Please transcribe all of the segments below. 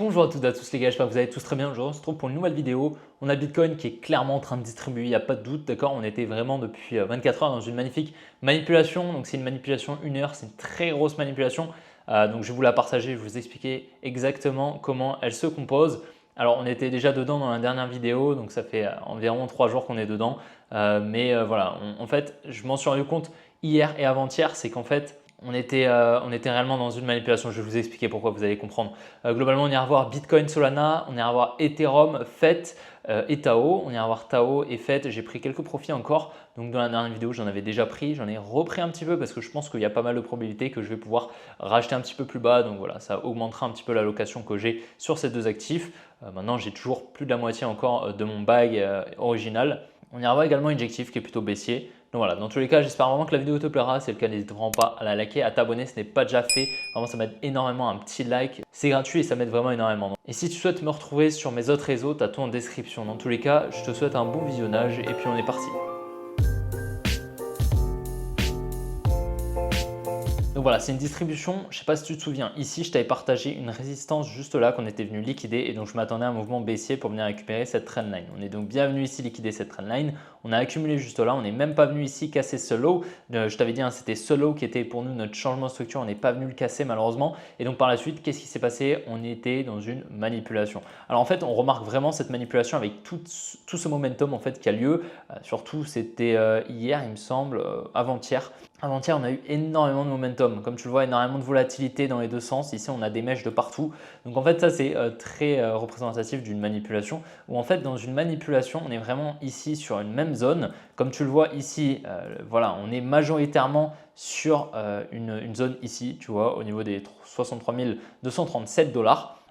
Bonjour à toutes et à tous les gars, j'espère que vous allez tous très bien. Aujourd'hui on se retrouve pour une nouvelle vidéo. On a Bitcoin qui est clairement en train de distribuer, il n'y a pas de doute, d'accord. On était vraiment depuis 24 heures dans une magnifique manipulation. Donc c'est une manipulation 1 heure, c'est une très grosse manipulation. Donc je vais vous la partager, je vais vous expliquer exactement comment elle se compose. Alors on était déjà dedans dans la dernière vidéo, donc ça fait environ 3 jours qu'on est dedans. Voilà, en fait je m'en suis rendu compte hier et avant-hier, c'est qu'en fait on était réellement dans une manipulation. Je vais vous expliquer pourquoi, vous allez comprendre. Globalement, on ira voir Bitcoin, Solana, on ira voir Ethereum, FET et Tao. On ira voir Tao et FET. J'ai pris quelques profits encore. Donc dans la dernière vidéo, j'en avais déjà pris. J'en ai repris un petit peu parce que je pense qu'il y a pas mal de probabilités que je vais pouvoir racheter un petit peu plus bas. Donc voilà, ça augmentera un petit peu l'allocation que j'ai sur ces deux actifs. Maintenant, j'ai toujours plus de la moitié encore de mon bag original. On ira voir également Injective qui est plutôt baissier. Donc voilà, dans tous les cas, j'espère vraiment que la vidéo te plaira. Si c'est le cas, n'hésite vraiment pas à la liker, à t'abonner si ce n'est pas déjà fait. Vraiment, ça m'aide énormément, un petit like. C'est gratuit et ça m'aide vraiment énormément. Et si tu souhaites me retrouver sur mes autres réseaux, tu as tout en description. Dans tous les cas, je te souhaite un bon visionnage et puis on est parti. Donc voilà, c'est une distribution, je ne sais pas si tu te souviens, ici je t'avais partagé une résistance juste là qu'on était venu liquider et donc je m'attendais à un mouvement baissier pour venir récupérer cette trendline. On est donc bien venu ici liquider cette trendline, on a accumulé juste là, on n'est même pas venu ici casser ce low. Je t'avais dit, hein, c'était ce low qui était pour nous notre changement de structure, on n'est pas venu le casser malheureusement. Et donc par la suite, qu'est-ce qui s'est passé? On était dans une manipulation. Alors en fait, on remarque vraiment cette manipulation avec tout ce momentum en fait qui a lieu. Surtout, c'était hier, il me semble, avant-hier. Avant-hier, on a eu énormément de momentum. Comme tu le vois, énormément de volatilité dans les deux sens. Ici, on a des mèches de partout. Donc en fait, ça, c'est très représentatif d'une manipulation où en fait, dans une manipulation, on est vraiment ici sur une même zone. Comme tu le vois ici, voilà, on est majoritairement sur une zone ici, tu vois, au niveau des 63 237 $.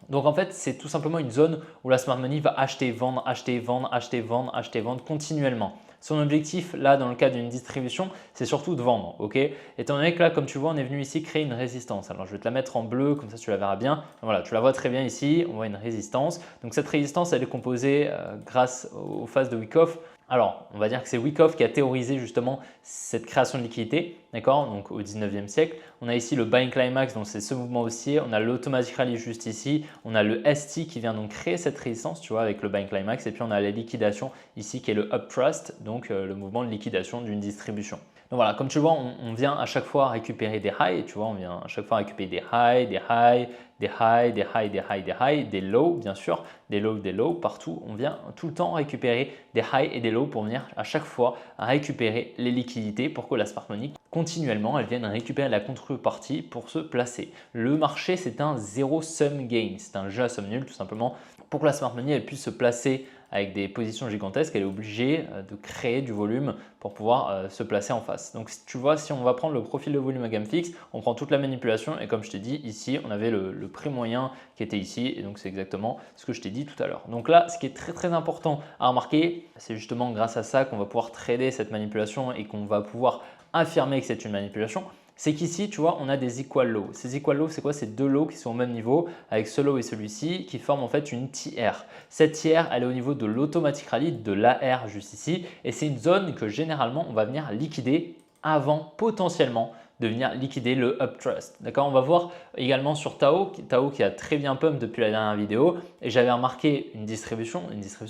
Donc en fait, c'est tout simplement une zone où la smart money va acheter, vendre, acheter, vendre, acheter, vendre, acheter, vendre continuellement. Son objectif, là, dans le cas d'une distribution, c'est surtout de vendre. Ok, étant donné que là, comme tu vois, on est venu ici créer une résistance. Alors, je vais te la mettre en bleu, comme ça, tu la verras bien. Voilà, tu la vois très bien ici. On voit une résistance. Donc, cette résistance, elle est composée grâce aux phases de Wyckoff. Alors, on va dire que c'est Wyckoff qui a théorisé justement cette création de liquidité, d'accord? Donc, au 19e siècle. On a ici le buying climax, donc c'est ce mouvement haussier. On a l'automatic rally juste ici. On a le ST qui vient donc créer cette résistance, tu vois, avec le buying climax. Et puis, on a la liquidation ici qui est le uptrust, donc le mouvement de liquidation d'une distribution. Donc voilà, comme tu le vois, on vient à chaque fois récupérer des highs, tu vois, on vient à chaque fois récupérer des highs, des highs, des highs, des highs, des highs, des highs, des lows, bien sûr, des lows, partout. On vient tout le temps récupérer des highs et des lows pour venir à chaque fois récupérer les liquidités pour que la smart money, continuellement, elle vienne récupérer la contrepartie pour se placer. Le marché, c'est un zero sum game, c'est un jeu à somme nulle tout simplement. Pour que la smart money elle puisse se placer avec des positions gigantesques, elle est obligée de créer du volume pour pouvoir se placer en face. Donc tu vois, si on va prendre le profil de volume à gamme fixe, on prend toute la manipulation et comme je t'ai dit, ici, on avait le prix moyen qui était ici et donc c'est exactement ce que je t'ai dit tout à l'heure. Donc là, ce qui est très très important à remarquer, c'est justement grâce à ça qu'on va pouvoir trader cette manipulation et qu'on va pouvoir affirmer que c'est une manipulation. C'est qu'ici, tu vois, on a des equal lows. Ces equal lows, c'est quoi? C'est deux lows qui sont au même niveau avec ce low et celui-ci qui forment en fait une TR. Cette TR, elle est au niveau de l'automatic rally, de l'AR juste ici et c'est une zone que généralement, on va venir liquider avant potentiellement de venir liquider le uptrust. D'accord? On va voir également sur Tao qui a très bien pump depuis la dernière vidéo et j'avais remarqué une distribution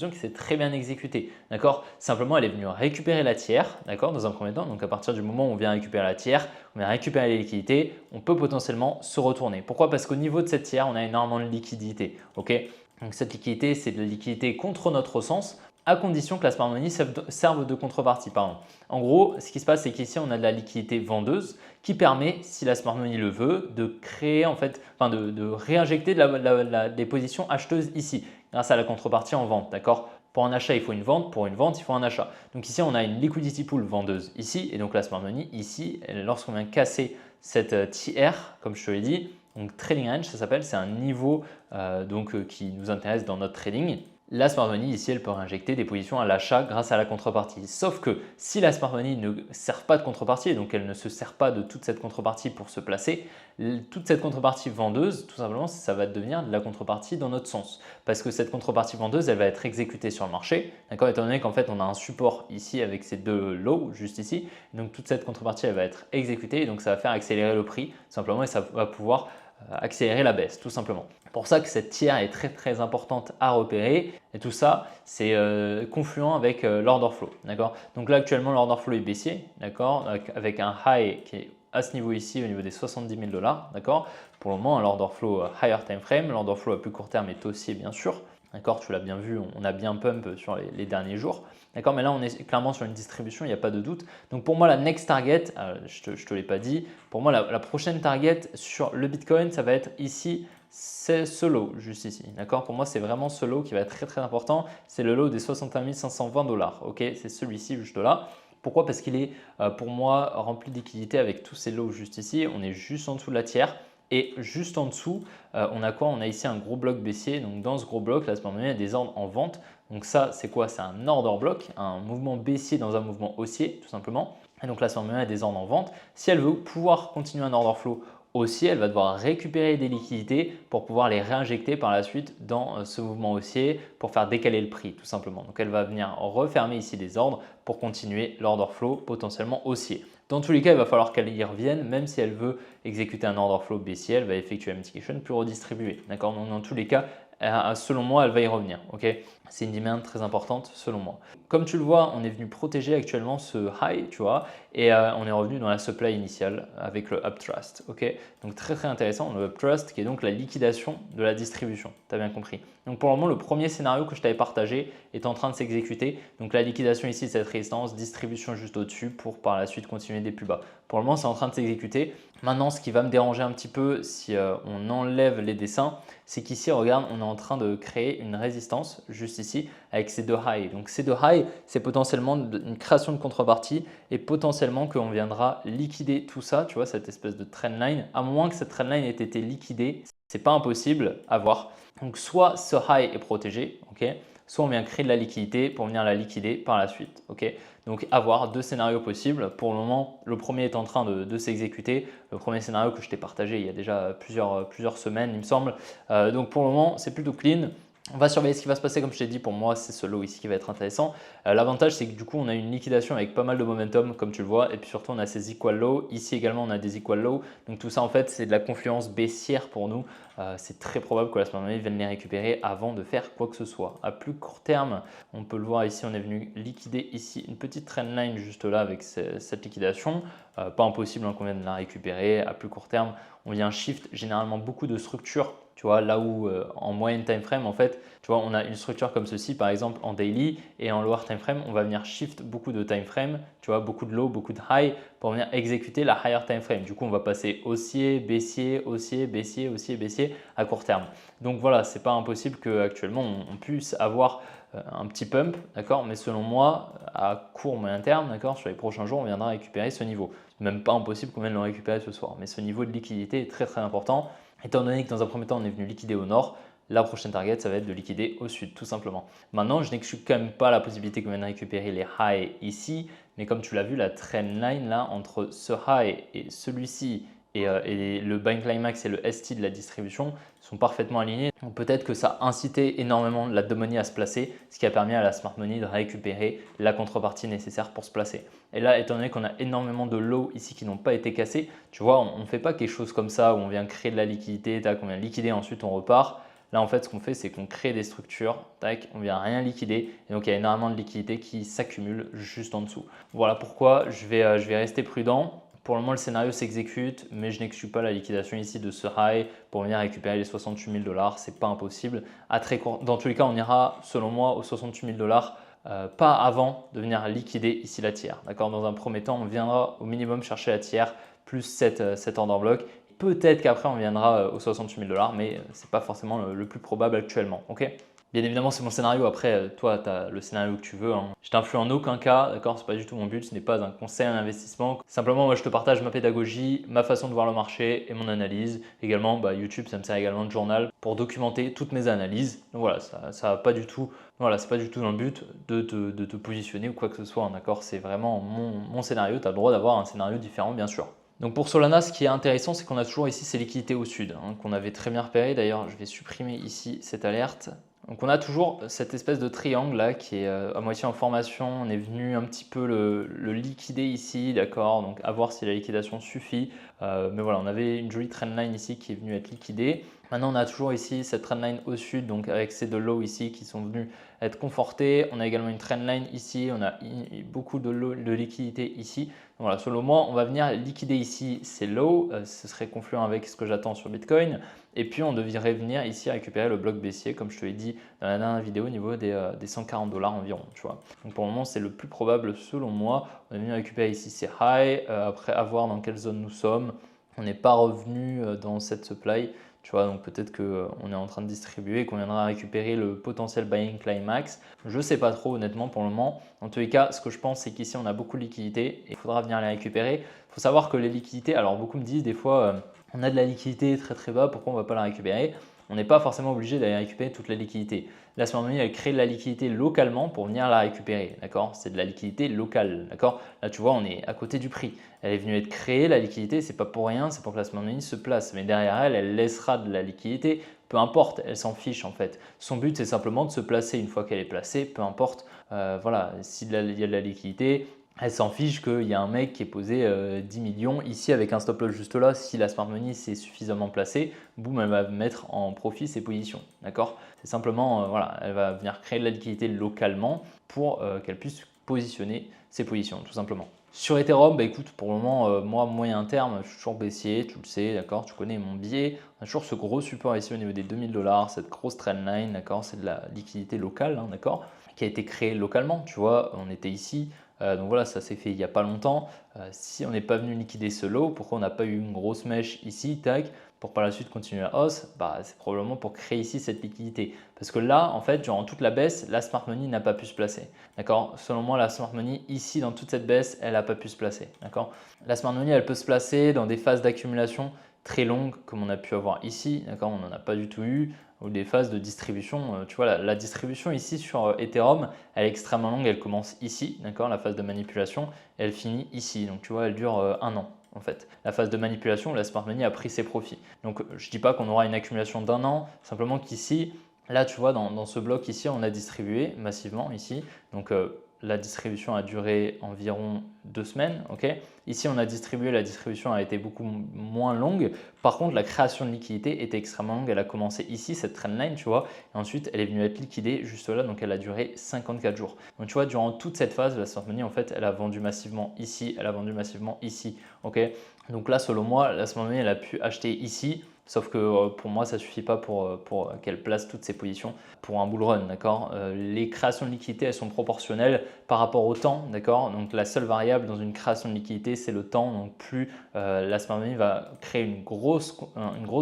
qui s'est très bien exécutée. D'accord? Simplement, elle est venue récupérer la tiers, d'accord, dans un premier temps. Donc à partir du moment où on vient récupérer la tiers, on vient récupérer les liquidités, on peut potentiellement se retourner. Pourquoi? Parce qu'au niveau de cette tiers, on a énormément de liquidité. Ok? Donc cette liquidité, c'est de la liquidité contre notre sens, à condition que la smart money serve de contrepartie. Pardon. En gros, ce qui se passe, c'est qu'ici, on a de la liquidité vendeuse qui permet, si la smart money le veut, de créer en fait, de réinjecter des positions acheteuses ici, grâce à la contrepartie en vente. D'accord? Pour un achat, il faut une vente. Pour une vente, il faut un achat. Donc ici, on a une liquidity pool vendeuse ici. Et donc la smart money ici, lorsqu'on vient casser cette TR, comme je te l'ai dit, donc trading range, ça s'appelle, c'est un niveau qui nous intéresse dans notre trading. La smart money ici, elle peut réinjecter des positions à l'achat grâce à la contrepartie. Sauf que si la smart money ne sert pas de contrepartie et donc elle ne se sert pas de toute cette contrepartie pour se placer, toute cette contrepartie vendeuse, tout simplement, ça va devenir de la contrepartie dans notre sens. Parce que cette contrepartie vendeuse, elle va être exécutée sur le marché, d'accord, étant donné qu'en fait, on a un support ici avec ces deux lows juste ici. Donc toute cette contrepartie, elle va être exécutée et donc ça va faire accélérer le prix simplement et ça va pouvoir accélérer la baisse tout simplement. C'est pour ça que cette tiers est très importante à repérer et tout ça c'est confluent avec l'order flow. D'accord. Donc là actuellement l'order flow est baissier, d'accord, avec un high qui est à ce niveau ici au niveau des 70 000 $. D'accord. Pour le moment l'order flow higher time frame, l'order flow à plus court terme est haussier bien sûr. D'accord, tu l'as bien vu, on a bien pump sur les derniers jours. D'accord, mais là on est clairement sur une distribution, il n'y a pas de doute. Donc pour moi la next target, je te l'ai pas dit, pour moi la prochaine target sur le Bitcoin, ça va être ici, c'est ce low juste ici. D'accord, pour moi c'est vraiment ce low qui va être très important. C'est le low des 61 520 $. Ok, c'est celui-ci juste là. Pourquoi? Parce qu'il est pour moi rempli de liquidité avec tous ces lows juste ici. On est juste en dessous de la tiers. Et juste en dessous, on a quoi? On a ici un gros bloc baissier. Donc dans ce gros bloc, là, à ce moment-là, il y a des ordres en vente. Donc ça, c'est quoi? C'est un order block, un mouvement baissier dans un mouvement haussier, tout simplement. Et donc là, à ce moment-là, il y a des ordres en vente. Si elle veut pouvoir continuer un order flow haussier, elle va devoir récupérer des liquidités pour pouvoir les réinjecter par la suite dans ce mouvement haussier pour faire décaler le prix, tout simplement. Donc elle va venir refermer ici des ordres pour continuer l'order flow potentiellement haussier. Dans tous les cas, il va falloir qu'elle y revienne, même si elle veut exécuter un order flow baissier, elle va effectuer la mitigation puis redistribuer. D'accord. Donc dans tous les cas, selon moi, elle va y revenir. Ok. C'est une demand très importante selon moi. Comme tu le vois, on est venu protéger actuellement ce high, tu vois, et on est revenu dans la supply initiale avec le uptrust. Ok. Donc très intéressant, le uptrust qui est donc la liquidation de la distribution. Tu as bien compris. Donc pour le moment, le premier scénario que je t'avais partagé est en train de s'exécuter. Donc la liquidation ici de cette résistance, distribution juste au-dessus pour par la suite continuer des plus bas. Pour le moment, c'est en train de s'exécuter. Maintenant, ce qui va me déranger un petit peu si on enlève les dessins, c'est qu'ici, regarde, on est en train de créer une résistance juste ici avec ces deux highs. Donc ces deux highs, c'est potentiellement une création de contrepartie et potentiellement qu'on viendra liquider tout ça, tu vois, cette espèce de trendline, à moins que cette trendline ait été liquidée. C'est pas impossible à voir. Donc soit ce high est protégé, ok, soit on vient créer de la liquidité pour venir la liquider par la suite. Ok. Donc avoir deux scénarios possibles. Pour le moment, le premier est en train de s'exécuter. Le premier scénario que je t'ai partagé il y a déjà plusieurs semaines, il me semble. Donc pour le moment, c'est plutôt clean. On va surveiller ce qui va se passer, comme je t'ai dit, pour moi c'est ce low ici qui va être intéressant. L'avantage c'est que du coup on a une liquidation avec pas mal de momentum comme tu le vois et puis surtout on a ces equal low. Ici également on a des equal low. Donc tout ça en fait c'est de la confluence baissière pour nous. C'est très probable que la semaine dernière ils viennent les récupérer avant de faire quoi que ce soit. À plus court terme, on peut le voir ici, on est venu liquider ici une petite trendline juste là avec cette liquidation. Pas impossible qu'on vienne la récupérer. À plus court terme, on vient shift généralement beaucoup de structures. Tu vois, là où en moyenne time frame, en fait, tu vois, on a une structure comme ceci, par exemple en daily et en lower time frame, on va venir shift beaucoup de time frame, tu vois, beaucoup de low, beaucoup de high pour venir exécuter la higher time frame. Du coup, on va passer haussier, baissier, haussier, baissier, haussier, baissier à court terme. Donc voilà, c'est pas impossible qu'actuellement on puisse avoir un petit pump, d'accord, mais selon moi, à court moyen terme, d'accord, sur les prochains jours, on viendra récupérer ce niveau. Même pas impossible qu'on vienne le récupérer ce soir, mais ce niveau de liquidité est très important. Étant donné que dans un premier temps, on est venu liquider au nord, la prochaine target, ça va être de liquider au sud, tout simplement. Maintenant, je n'exclus quand même pas la possibilité qu'on vienne récupérer les highs ici, mais comme tu l'as vu, la trendline là, entre ce high et celui-ci et le buying climax et le ST de la distribution sont parfaitement alignés. Donc peut-être que ça a incité énormément la money à se placer, ce qui a permis à la smart money de récupérer la contrepartie nécessaire pour se placer. Et là, étant donné qu'on a énormément de lows ici qui n'ont pas été cassés, tu vois, on ne fait pas quelque chose comme ça où on vient créer de la liquidité, tac, on vient liquider, ensuite on repart. Là, en fait, ce qu'on fait, c'est qu'on crée des structures, tac, on vient rien liquider et donc il y a énormément de liquidités qui s'accumulent juste en dessous. Voilà pourquoi je vais rester prudent. Pour le moment, le scénario s'exécute, mais je n'exclus pas la liquidation ici de ce high pour venir récupérer les 68 000 $. Ce n'est pas impossible. Dans tous les cas, on ira, selon moi, aux 68 000 $. Pas avant de venir liquider ici la tiers. Dans un premier temps, on viendra au minimum chercher la tiers plus cet order block. Peut-être qu'après, on viendra aux 68 000 $, mais ce n'est pas forcément le plus probable actuellement. Ok. Bien évidemment, c'est mon scénario. Après, toi, tu as le scénario que tu veux. Hein. Je t'influe en aucun cas, d'accord? Ce n'est pas du tout mon but. Ce n'est pas un conseil en investissement. Simplement, moi, je te partage ma pédagogie, ma façon de voir le marché et mon analyse. Également, YouTube, ça me sert également de journal pour documenter toutes mes analyses. Donc voilà, ça va pas du tout. Voilà, c'est pas du tout dans le but de te positionner ou quoi que ce soit. Hein, d'accord? C'est vraiment mon scénario. Tu as le droit d'avoir un scénario différent, bien sûr. Donc pour Solana, ce qui est intéressant, c'est qu'on a toujours ici ces liquidités au sud, hein, qu'on avait très bien repéré. D'ailleurs, je vais supprimer ici cette alerte. Donc on a toujours cette espèce de triangle là qui est à moitié en formation. On est venu un petit peu le liquider ici, d'accord? Donc à voir si la liquidation suffit. Mais voilà, on avait une jolie trendline ici qui est venue être liquidée. Maintenant, on a toujours ici cette trendline au sud, donc avec ces deux lows ici qui sont venus être confortés. On a également une trendline ici, on a beaucoup de lows de liquidité ici. Donc voilà, selon moi, on va venir liquider ici ces lows. Ce serait confluent avec ce que j'attends sur Bitcoin. Et puis, on devrait venir ici récupérer le bloc baissier, comme je te l'ai dit dans la dernière vidéo, au niveau des 140 $ environ. Tu vois. Donc, pour le moment, c'est le plus probable selon moi. On va venir récupérer ici ces highs. Après, à voir dans quelle zone nous sommes. On n'est pas revenu dans cette supply. Tu vois, donc peut-être qu'on est en train de distribuer et qu'on viendra récupérer le potentiel buying climax. Je ne sais pas trop honnêtement pour le moment. En tous les cas, ce que je pense, c'est qu'ici, on a beaucoup de liquidités et il faudra venir les récupérer. Il faut savoir que les liquidités, alors beaucoup me disent des fois, on a de la liquidité très très bas, pourquoi on ne va pas la récupérer? On n'est pas forcément obligé d'aller récupérer toute la liquidité. La smart money, elle crée de la liquidité localement pour venir la récupérer. D'accord? C'est de la liquidité locale. D'accord? Là, tu vois, on est à côté du prix. Elle est venue être créée, la liquidité, c'est pas pour rien, c'est pour que la smart money se place. Mais derrière elle, elle laissera de la liquidité. Peu importe, elle s'en fiche en fait. Son but, c'est simplement de se placer. Une fois qu'elle est placée, peu importe, voilà, s'il y a de la liquidité, elle s'en fiche qu'il y a un mec qui est posé 10 millions ici avec un stop loss juste là. Si la smart money s'est suffisamment placée, boum, elle va mettre en profit ses positions. D'accord? C'est simplement, voilà, elle va venir créer de la liquidité localement pour qu'elle puisse positionner ses positions, tout simplement. Sur Ethereum, bah écoute, pour le moment, moi, moyen terme, je suis toujours baissier, tu le sais, d'accord, tu connais mon biais. On a toujours ce gros support ici au niveau des 2000 $, cette grosse trendline, d'accord, c'est de la liquidité locale, hein, d'accord, qui a été créée localement, tu vois, on était ici. Donc voilà, ça s'est fait il n'y a pas longtemps. Si on n'est pas venu liquider ce lot, pourquoi on n'a pas eu une grosse mèche ici, tac, pour par la suite continuer la hausse? Bah, c'est probablement pour créer ici cette liquidité. Parce que là, en fait, durant toute la baisse, la smart money n'a pas pu se placer. D'accord? Selon moi, la smart money, ici, dans toute cette baisse, elle n'a pas pu se placer. D'accord? La smart money, elle peut se placer dans des phases d'accumulation très longues, comme on a pu avoir ici. D'accord? On n'en a pas du tout eu. Ou des phases de distribution. Tu vois, la distribution ici sur Ethereum, elle est extrêmement longue. Elle commence ici, d'accord, la phase de manipulation, et elle finit ici. Donc, tu vois, elle dure un an. En fait, la phase de manipulation, la smart money a pris ses profits. Donc, je ne dis pas qu'on aura une accumulation d'un an, simplement qu'ici, là, tu vois, dans ce bloc ici, on a distribué massivement ici. Donc, la distribution a duré environ 2 semaines. Ok. Ici, on a distribué, la distribution a été beaucoup moins longue. Par contre, la création de liquidité était extrêmement longue. Elle a commencé ici, cette trendline, tu vois. Et ensuite, elle est venue être liquidée juste là. Donc, elle a duré 54 jours. Donc, tu vois, durant toute cette phase, la smart money, en fait, elle a vendu massivement ici. Elle a vendu massivement ici. Ok. Donc là, selon moi, la smart money, elle a pu acheter ici. Sauf que pour moi, ça ne suffit pas pour qu'elle place toutes ses positions pour un bull run, d'accord? Les créations de liquidité, elles sont proportionnelles par rapport au temps, d'accord? Donc la seule variable dans une création de liquidité, c'est le temps. Donc plus la smart money va créer une grosse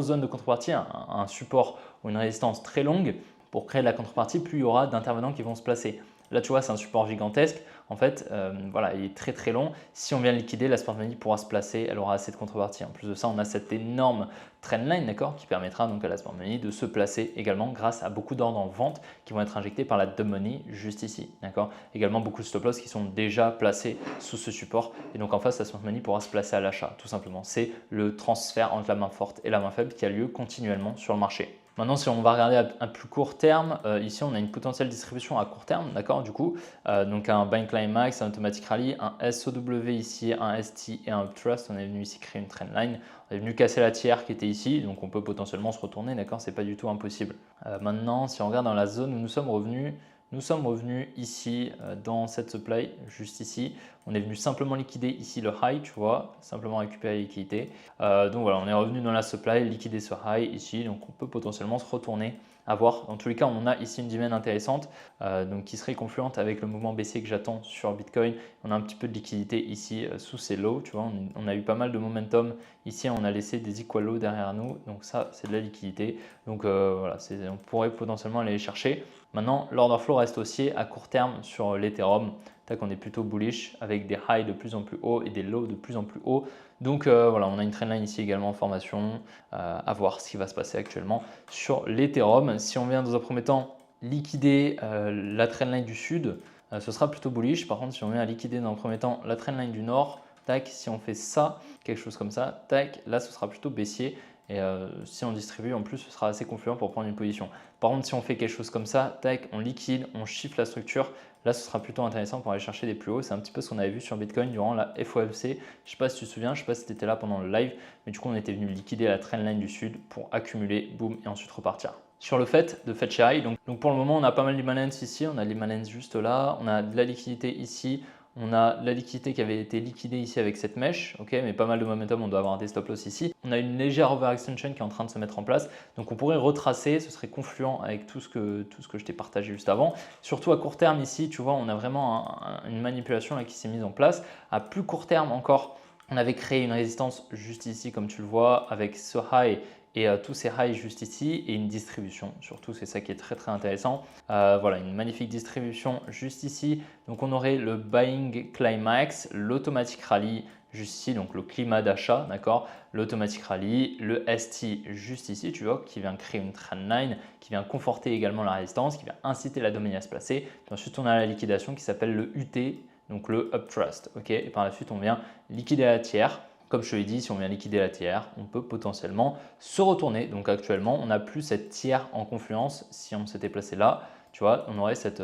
zone de contrepartie, un support ou une résistance très longue, pour créer de la contrepartie, plus il y aura d'intervenants qui vont se placer. Là, tu vois, c'est un support gigantesque. En fait, voilà, il est très très long. Si on vient le liquider, la smart money pourra se placer, elle aura assez de contrepartie. En plus de ça, on a cette énorme trendline, d'accord, qui permettra donc à la smart money de se placer également grâce à beaucoup d'ordres en vente qui vont être injectés par la dumb money juste ici, d'accord. Également beaucoup de stop loss qui sont déjà placés sous ce support et donc en face, la smart money pourra se placer à l'achat, tout simplement. C'est le transfert entre la main forte et la main faible qui a lieu continuellement sur le marché. Maintenant, si on va regarder à plus court terme, ici on a une potentielle distribution à court terme, d'accord, du coup, donc un buying climax, un automatic rally, un SOW ici, un ST et un uptrust. On est venu ici créer une trendline, on est venu casser la tiers qui était ici, donc on peut potentiellement se retourner, d'accord, c'est pas du tout impossible. Maintenant, si on regarde dans la zone où nous sommes revenus ici dans cette supply, juste ici. On est venu simplement liquider ici le high, tu vois, simplement récupérer la liquidité. Donc voilà, on est revenu dans la supply, liquider ce high ici, donc on peut potentiellement se retourner à voir. Dans tous les cas, on a ici une demand intéressante donc qui serait confluente avec le mouvement baissier que j'attends sur Bitcoin. On a un petit peu de liquidité ici sous ces lows, tu vois, on a eu pas mal de momentum. Ici, on a laissé des equal lows derrière nous, donc ça, c'est de la liquidité. Donc voilà, on pourrait potentiellement aller les chercher. Maintenant, l'order flow reste haussier à court terme sur l'Ethereum. Tac, on est plutôt bullish avec des highs de plus en plus hauts et des lows de plus en plus hauts. Donc voilà, on a une trendline ici également en formation. À voir ce qui va se passer actuellement sur l'Ethereum. Si on vient dans un premier temps liquider la trendline du sud, ce sera plutôt bullish. Par contre, si on vient à liquider dans un premier temps la trendline du nord, tac, si on fait ça, quelque chose comme ça, tac, là ce sera plutôt baissier. Et si on distribue, en plus, ce sera assez confluent pour prendre une position. Par contre, si on fait quelque chose comme ça, tac, on liquide, on chiffre la structure, là, ce sera plutôt intéressant pour aller chercher des plus hauts. C'est un petit peu ce qu'on avait vu sur Bitcoin durant la FOMC. Je ne sais pas si tu te souviens, je ne sais pas si tu étais là pendant le live, mais du coup, on était venu liquider la trendline du sud pour accumuler, boum, et ensuite repartir. Sur le fait de Fetch.ai, donc pour le moment, on a pas mal d'imbalance ici, on a l'imbalance juste là, on a de la liquidité ici, on a de la liquidité qui avait été liquidée ici avec cette mèche, ok, mais pas mal de momentum, on doit avoir des stop loss ici. On a une légère overextension qui est en train de se mettre en place, donc on pourrait retracer, ce serait confluent avec tout ce que je t'ai partagé juste avant. Surtout à court terme ici, tu vois, on a vraiment une manipulation là, qui s'est mise en place. À plus court terme encore, on avait créé une résistance juste ici, comme tu le vois, avec ce high et tous ces highs juste ici et une distribution. Surtout, c'est ça qui est très très intéressant. Voilà, une magnifique distribution juste ici. Donc, on aurait le buying climax, l'automatic rally juste ici, donc le climat d'achat, d'accord, l'automatic rally, le ST juste ici, tu vois, qui vient créer une trendline, qui vient conforter également la résistance, qui vient inciter la dominée à se placer. Puis ensuite, on a la liquidation qui s'appelle le UT, donc le uptrust, ok. Et par la suite, on vient liquider la tiers. Comme je te l'ai dit, si on vient liquider la tiers, on peut potentiellement se retourner. Donc actuellement, on n'a plus cette tiers en confluence. Si on s'était placé là, tu vois, on aurait cette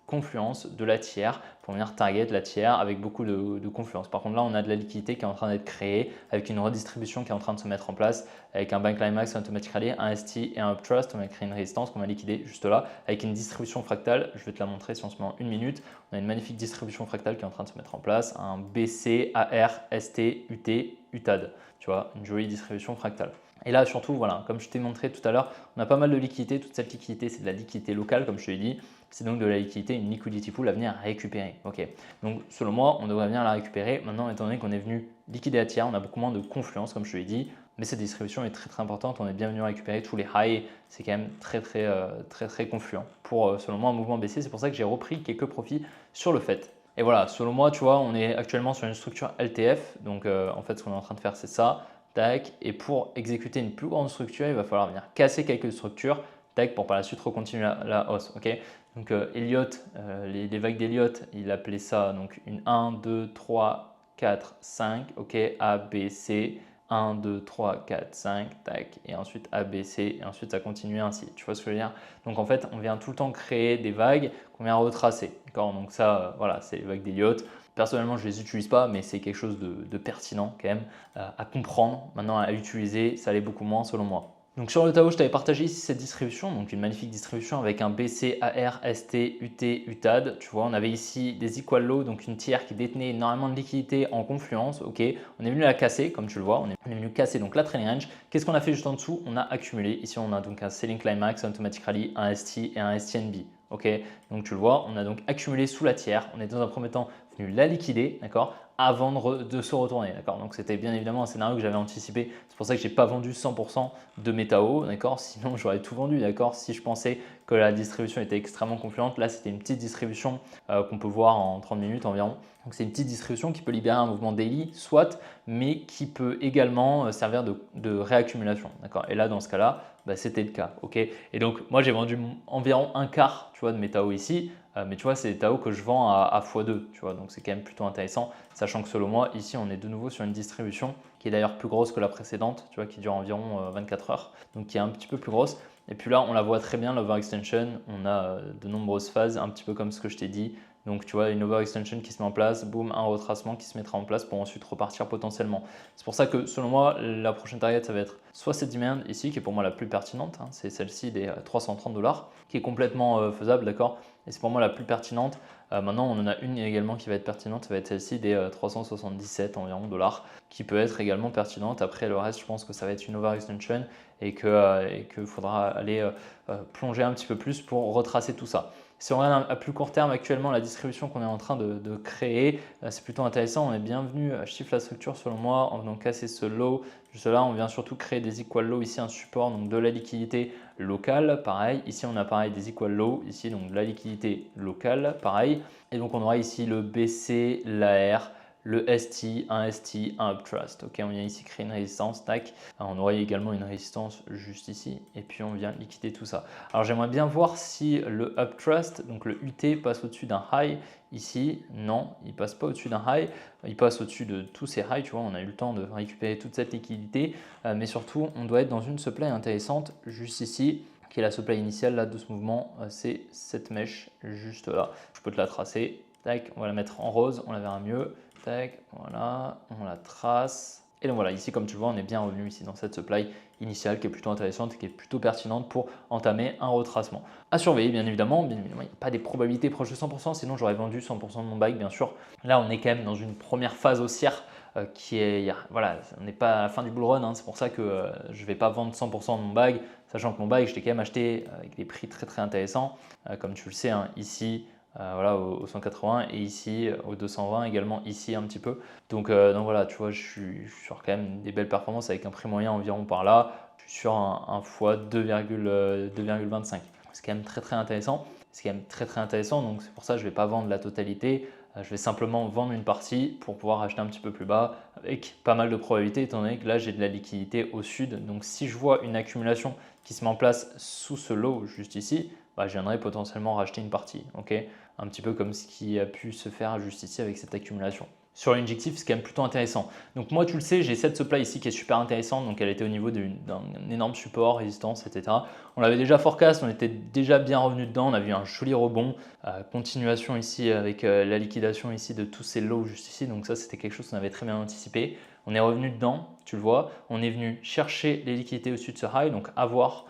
confluence de la tiers pour venir target la tiers avec beaucoup de confluence. Par contre, là, on a de la liquidité qui est en train d'être créée avec une redistribution qui est en train de se mettre en place avec un buy climax, un automatic rally, un ST et un uptrust. On va créer une résistance qu'on va liquider juste là avec une distribution fractale. Je vais te la montrer si on se met en 1 minute. On a une magnifique distribution fractale qui est en train de se mettre en place. Un BC, AR, ST, UT, UTAD. Tu vois, une jolie distribution fractale. Et là, surtout, voilà, comme je t'ai montré tout à l'heure, on a pas mal de liquidité. Toute cette liquidité, c'est de la liquidité locale, comme je te l'ai dit. C'est donc de la liquidité, une liquidity pool à venir récupérer. Ok. Donc, selon moi, on devrait venir la récupérer. Maintenant, étant donné qu'on est venu liquider à tiers, on a beaucoup moins de confluence, comme je te l'ai dit. Mais cette distribution est très très importante. On est bien venu récupérer tous les highs. C'est quand même très confluent pour, selon moi, un mouvement baissier. C'est pour ça que j'ai repris quelques profits sur le fait. Et voilà, selon moi, tu vois, on est actuellement sur une structure LTF. Donc, en fait, ce qu'on est en train de faire, c'est ça. Tac. Et pour exécuter une plus grande structure, il va falloir venir casser quelques structures. Tac, pour par la suite recontinuer la hausse. Ok. Donc, Elliott, les vagues d'Elliott, il appelait ça donc une 1, 2, 3, 4, 5. Ok. A, B, C. 1, 2, 3, 4, 5, tac, et ensuite A, B, C, et ensuite ça continue ainsi. Tu vois ce que je veux dire? Donc en fait, on vient tout le temps créer des vagues qu'on vient retracer. Donc ça, voilà, c'est les vagues d'Elliott. Personnellement, je ne les utilise pas, mais c'est quelque chose de pertinent quand même à comprendre. Maintenant, à utiliser, ça l'est beaucoup moins selon moi. Donc sur le Tao, je t'avais partagé ici cette distribution, donc une magnifique distribution avec un BC, AR, ST, UT, UTAD. Tu vois, on avait ici des equal low, donc une tiers qui détenait énormément de liquidité en confluence. Ok, on est venu la casser, comme tu le vois, on est venu casser donc la trailing range. Qu'est-ce qu'on a fait juste en dessous? On a accumulé. Ici, on a donc un selling climax, un automatic rally, un ST et un STNB. Ok, donc tu le vois, on a donc accumulé sous la tiers. On est dans un premier temps venu la liquider, d'accord, avant de se retourner, d'accord. Donc c'était bien évidemment un scénario que j'avais anticipé. C'est pour ça que j'ai pas vendu 100% de mes Tao, d'accord. Sinon j'aurais tout vendu, d'accord. Si je pensais que la distribution était extrêmement confluente, là c'était une petite distribution qu'on peut voir en 30 minutes environ. Donc c'est une petite distribution qui peut libérer un mouvement daily, soit, mais qui peut également servir de réaccumulation, d'accord. Et là dans ce cas-là, bah, c'était le cas, ok. Et donc moi j'ai vendu environ un quart, tu vois, de mes Tao ici. Mais tu vois, c'est des Tao que je vends à x2, tu vois, donc c'est quand même plutôt intéressant, sachant que selon moi, ici, on est de nouveau sur une distribution qui est d'ailleurs plus grosse que la précédente, tu vois, qui dure environ 24 heures, donc qui est un petit peu plus grosse. Et puis là, on la voit très bien, l'overextension, on a de nombreuses phases, un petit peu comme ce que je t'ai dit. Donc tu vois, une overextension qui se met en place, boum, un retracement qui se mettra en place pour ensuite repartir potentiellement. C'est pour ça que selon moi, la prochaine target, ça va être soit cette demand ici, qui est pour moi la plus pertinente, hein, c'est celle-ci des 330 $, qui est complètement faisable, d'accord. Et c'est pour moi la plus pertinente. Maintenant, on en a une également qui va être pertinente, ça va être celle-ci des 377 environ dollars, qui peut être également pertinente. Après, le reste, je pense que ça va être une overextension et qu'il faudra aller plonger un petit peu plus pour retracer tout ça. Si on regarde à plus court terme, actuellement, la distribution qu'on est en train de créer, c'est plutôt intéressant. On est bienvenu à chiffre la structure selon moi en venant casser ce low. Juste là, on vient surtout créer des equal low, ici un support, donc de la liquidité locale, pareil. Ici, on a pareil des equal low, ici donc de la liquidité locale, pareil. Et donc, on aura ici le BC, l'AR, le ST, un Uptrust. Ok, on vient ici créer une résistance, tac. On aurait également une résistance juste ici et puis on vient liquider tout ça. Alors j'aimerais bien voir si le Uptrust, donc le UT, passe au-dessus d'un high. Ici, non, il passe pas au-dessus d'un high, il passe au-dessus de tous ces highs, tu vois, on a eu le temps de récupérer toute cette liquidité, mais surtout, on doit être dans une supply intéressante juste ici, qui est la supply initiale là, de ce mouvement, c'est cette mèche juste là. Je peux te la tracer, tac, on va la mettre en rose, on la verra mieux, tac, voilà, on la trace. Et donc voilà, ici comme tu le vois, on est bien revenu ici dans cette supply initiale qui est plutôt intéressante et qui est plutôt pertinente pour entamer un retracement. À surveiller bien évidemment, il n'y a pas des probabilités proches de 100%, sinon j'aurais vendu 100% de mon bike bien sûr. Là on est quand même dans une première phase haussière qui est, voilà, on n'est pas à la fin du bull run, hein, c'est pour ça que je ne vais pas vendre 100% de mon bag, sachant que mon bag je l'ai quand même acheté avec des prix très intéressants, comme tu le sais, hein, ici. Voilà, au 180 et ici au 220 également, ici un petit peu. Donc voilà, tu vois, je suis sur quand même des belles performances avec un prix moyen environ par là. Je suis sur un x 2,25. C'est quand même très intéressant. C'est quand même très intéressant, donc c'est pour ça que je ne vais pas vendre la totalité. Je vais simplement vendre une partie pour pouvoir acheter un petit peu plus bas avec pas mal de probabilités étant donné que là j'ai de la liquidité au sud. Donc si je vois une accumulation qui se met en place sous ce lot juste ici, je viendrai potentiellement racheter une partie. Okay, un petit peu comme ce qui a pu se faire juste ici avec cette accumulation. Sur l'injectif, c'est quand même plutôt intéressant. Donc moi, tu le sais, j'ai cette supply ici qui est super intéressante. Donc elle était au niveau d'un énorme support, résistance, etc. On l'avait déjà forecast, on était déjà bien revenu dedans. On a vu un joli rebond. Continuation ici avec la liquidation ici de tous ces lots juste ici. Donc ça, c'était quelque chose qu'on avait très bien anticipé. On est revenu dedans, tu le vois. On est venu chercher les liquidités au-dessus de ce high. Donc à voir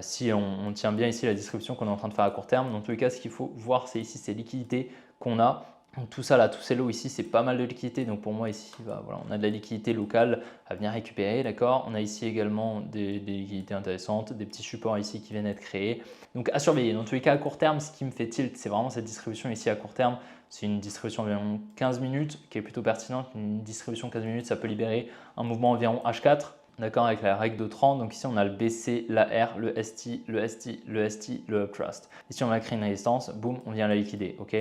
si on tient bien ici la distribution qu'on est en train de faire à court terme. Dans tous les cas, ce qu'il faut voir, c'est ici ces liquidités qu'on a. Donc tout ça là, tous ces lots ici, c'est pas mal de liquidités. Donc pour moi ici, voilà, on a de la liquidité locale à venir récupérer, d'accord. On a ici également des liquidités intéressantes, des petits supports ici qui viennent être créés. Donc à surveiller. Dans tous les cas, à court terme, ce qui me fait tilt, c'est vraiment cette distribution ici à court terme. C'est une distribution environ 15 minutes qui est plutôt pertinente. Une distribution 15 minutes, ça peut libérer un mouvement environ H4. D'accord, avec la règle de 30. Donc ici, on a le BC, la R, le ST, le ST, le ST, le Uptrust. Ici, on va créer une résistance. Boum, on vient la liquider. Ok,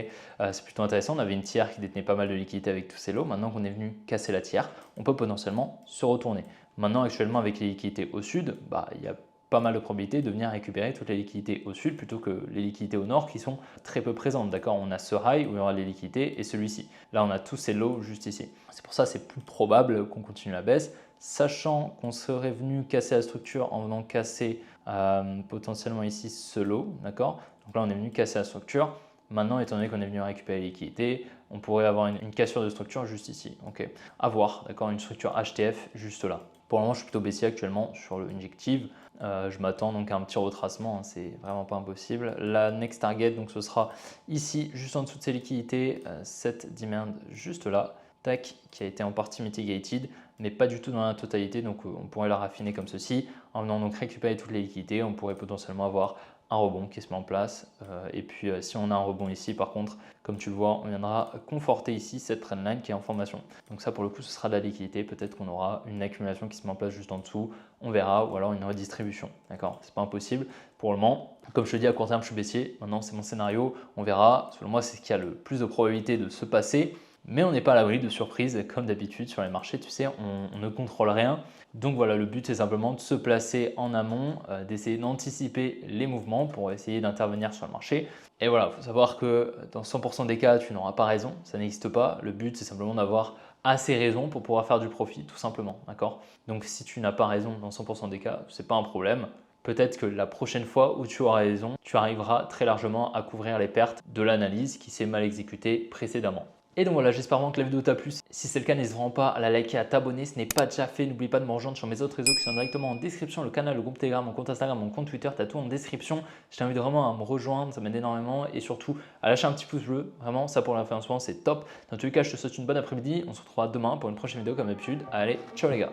c'est plutôt intéressant. On avait une tiers qui détenait pas mal de liquidité avec tous ces lots. Maintenant qu'on est venu casser la tiers, on peut potentiellement se retourner. Maintenant, actuellement, avec les liquidités au sud, il y a pas mal de probabilités de venir récupérer toutes les liquidités au sud plutôt que les liquidités au nord qui sont très peu présentes. D'accord, on a ce high où il y aura les liquidités et celui-ci. Là, on a tous ces lots juste ici. C'est pour ça que c'est plus probable qu'on continue la baisse, sachant qu'on serait venu casser la structure en venant casser potentiellement ici ce lot. D'accord, donc là, on est venu casser la structure. Maintenant, étant donné qu'on est venu récupérer les liquidités, on pourrait avoir une cassure de structure juste ici. Ok, à voir, d'accord, une structure HTF juste là. Pour le moment, je suis plutôt baissier actuellement sur le injective. Je m'attends donc à un petit retracement, hein, c'est vraiment pas impossible. La next target, donc ce sera ici, juste en dessous de ces liquidités, cette demand juste là, tac, qui a été en partie mitigated, mais pas du tout dans la totalité. Donc on pourrait la raffiner comme ceci. En venant donc récupérer toutes les liquidités, on pourrait potentiellement avoir un rebond qui se met en place. Et puis si on a un rebond ici, par contre, comme tu le vois, on viendra conforter ici cette trendline qui est en formation. Donc ça, pour le coup, ce sera de la liquidité. Peut-être qu'on aura une accumulation qui se met en place juste en dessous. On verra, ou alors une redistribution. D'accord, c'est pas impossible pour le moment. Comme je te dis, à court terme, je suis baissier. Maintenant, c'est mon scénario. On verra. Selon moi, c'est ce qui a le plus de probabilité de se passer. Mais on n'est pas à l'abri de surprises, comme d'habitude sur les marchés, tu sais, on ne contrôle rien. Donc voilà, le but c'est simplement de se placer en amont, d'essayer d'anticiper les mouvements pour essayer d'intervenir sur le marché. Et voilà, il faut savoir que dans 100% des cas, tu n'auras pas raison, ça n'existe pas. Le but c'est simplement d'avoir assez raison pour pouvoir faire du profit, tout simplement. D'accord, donc si tu n'as pas raison dans 100% des cas, ce n'est pas un problème. Peut-être que la prochaine fois où tu auras raison, tu arriveras très largement à couvrir les pertes de l'analyse qui s'est mal exécutée précédemment. Et donc voilà, j'espère vraiment que la vidéo t'a plu. Si c'est le cas, n'hésite vraiment pas à la liker, à t'abonner. Ce n'est pas déjà fait. N'oublie pas de me rejoindre sur mes autres réseaux qui sont directement en description. Le canal, le groupe Telegram, mon compte Instagram, mon compte Twitter, tu as tout en description. Je t'invite vraiment à me rejoindre, ça m'aide énormément. Et surtout, à lâcher un petit pouce bleu. Vraiment, ça pour l'influencement, c'est top. Dans tous les cas, je te souhaite une bonne après-midi. On se retrouvera demain pour une prochaine vidéo comme d'habitude. Allez, ciao les gars.